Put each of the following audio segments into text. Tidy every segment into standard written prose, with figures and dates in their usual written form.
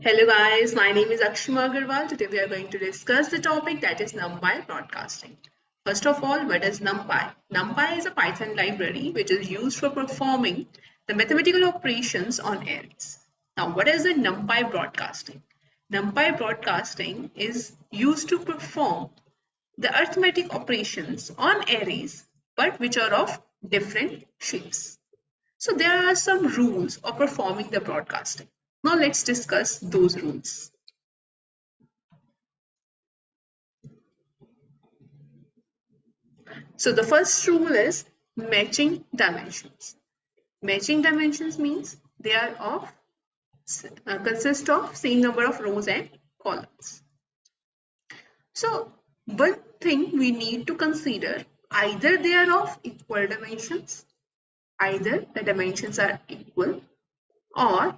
Hello guys, my name is Akshima Agarwal. Today we are going to discuss the topic that is NumPy broadcasting. First of all, what is NumPy? NumPy is a Python library which is used for performing the mathematical operations on arrays. Now, what is the NumPy broadcasting? NumPy broadcasting is used to perform the arithmetic operations on arrays but which are of different shapes. So there are some rules of performing the broadcasting. Now let's discuss those rules. So the first rule is matching dimensions. Matching dimensions means they are of consist of same number of rows and columns. So one thing we need to consider, either they are of equal dimensions, either the dimensions are equal, or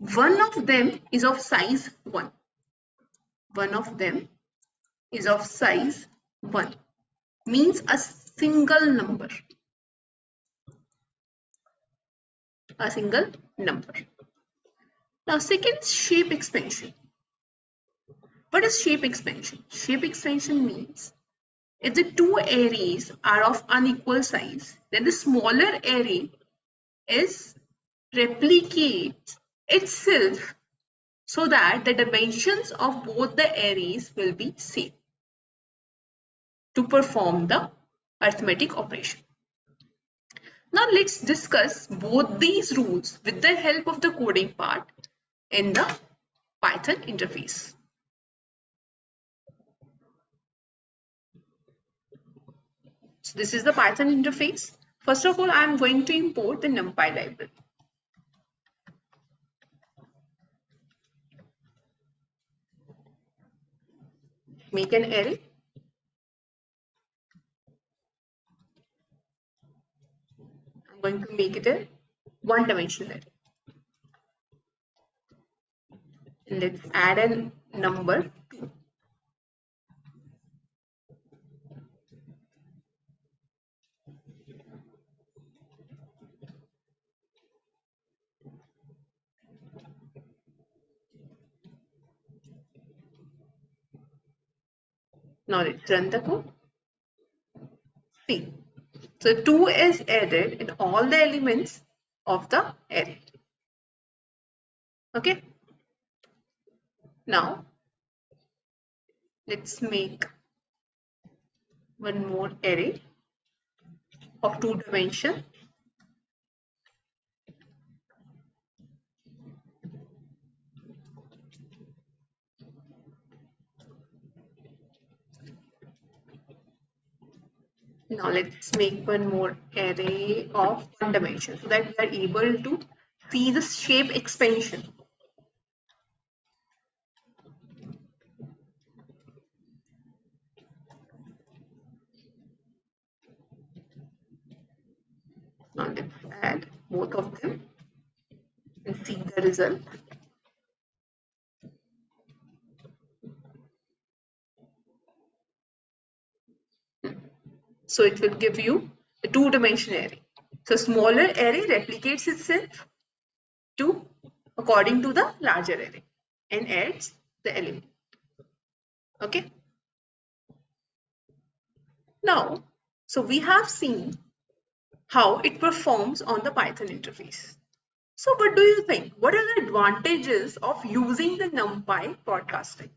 one of them is of size 1. One of them is of size 1. Means a single number. A single number. Now, second, shape expansion. What is shape expansion? Shape expansion means if the two arrays are of unequal size, then the smaller array replicates itself so that the dimensions of both the arrays will be same to perform the arithmetic operation. Now let's discuss both these rules with the help of the coding part in the Python interface. So this is the Python interface. First of all, I'm going to import the NumPy library. Make an array. I'm going to make it a one-dimensional array. And let's add a number 2. Now let's run the code. See. So 2 is added in all the elements of the array. Okay. Now let's make one more array of 2 dimensions. Now let's make one more array of 1 dimension so that we are able to see the shape expansion. Now let's add both of them and see the result. So it will give you a 2-dimensional array. So smaller array replicates itself according to the larger array and adds the element. Okay. Now, so we have seen how it performs on the Python interface. So what do you think? What are the advantages of using the NumPy broadcasting?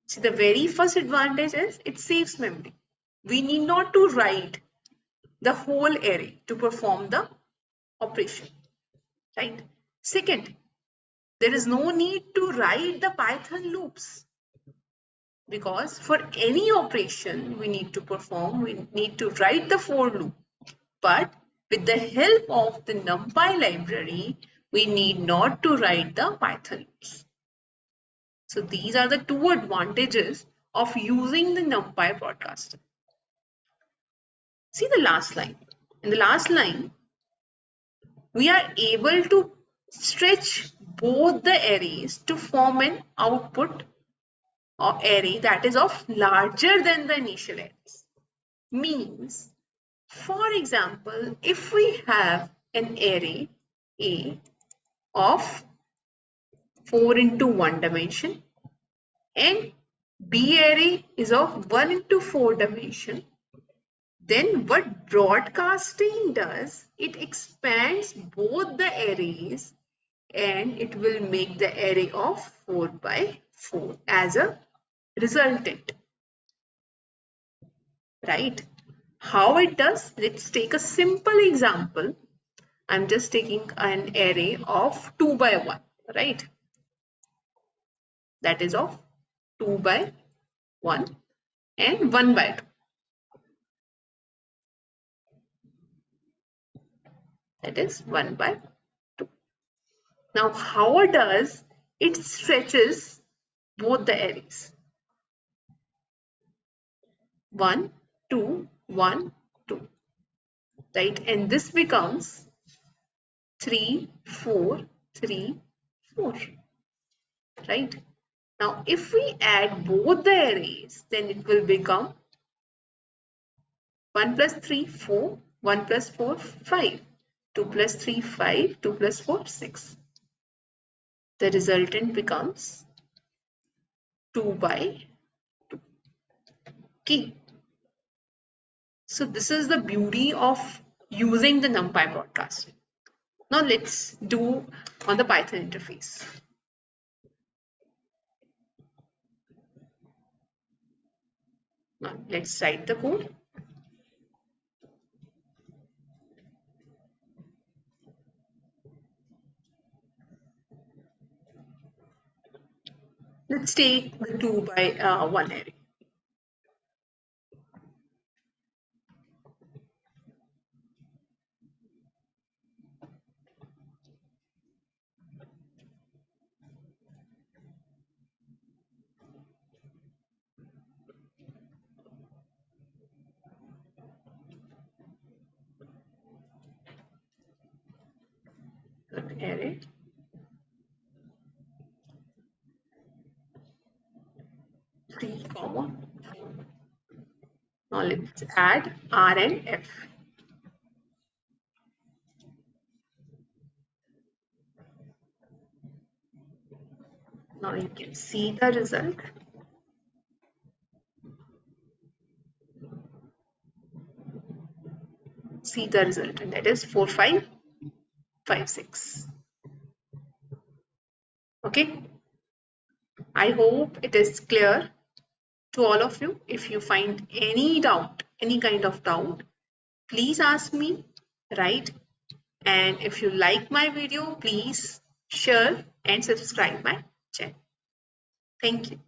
See, the very first advantage is it saves memory. We need not to write the whole array to perform the operation, right? Second, there is no need to write the Python loops because for any operation we need to perform, we need to write the for loop. But with the help of the NumPy library, we need not to write the Python loops. So these are the 2 advantages of using the NumPy broadcaster. See the last line. In the last line, we are able to stretch both the arrays to form an output or array that is of larger than the initial arrays. Means, for example, if we have an array A of 4 into 1 dimension and B array is of 1 into 4 dimension, then what broadcasting does, it expands both the arrays and it will make the array of 4 by 4 as a resultant, right? How it does? Let's take a simple example. I'm just taking an array of 2 by 1, right? That is of 2 by 1 and 1 by 2. That is 1 by 2. Now, how it does? It stretches both the arrays. 1, 2, 1, 2. Right? And this becomes 3, 4, 3, 4. Right? Now, if we add both the arrays, then it will become 1 plus 3, 4, 1 plus 4, 5, 2 plus 3, 5, 2 plus 4, 6. The resultant becomes 2 by 2. Okay. So this is the beauty of using the NumPy broadcasting. Now let's do on the Python interface. Now let's write the code. Let's take the 2 by 1 array. Array. Three comma. Now let's add R and F. Now you can see the result. See the result, and that is 4, 5, 5, 6. Okay. I hope it is clear to all of you. If you find any doubt, any kind of doubt, please ask me, right? And if you like my video, please share and subscribe my channel. Thank you.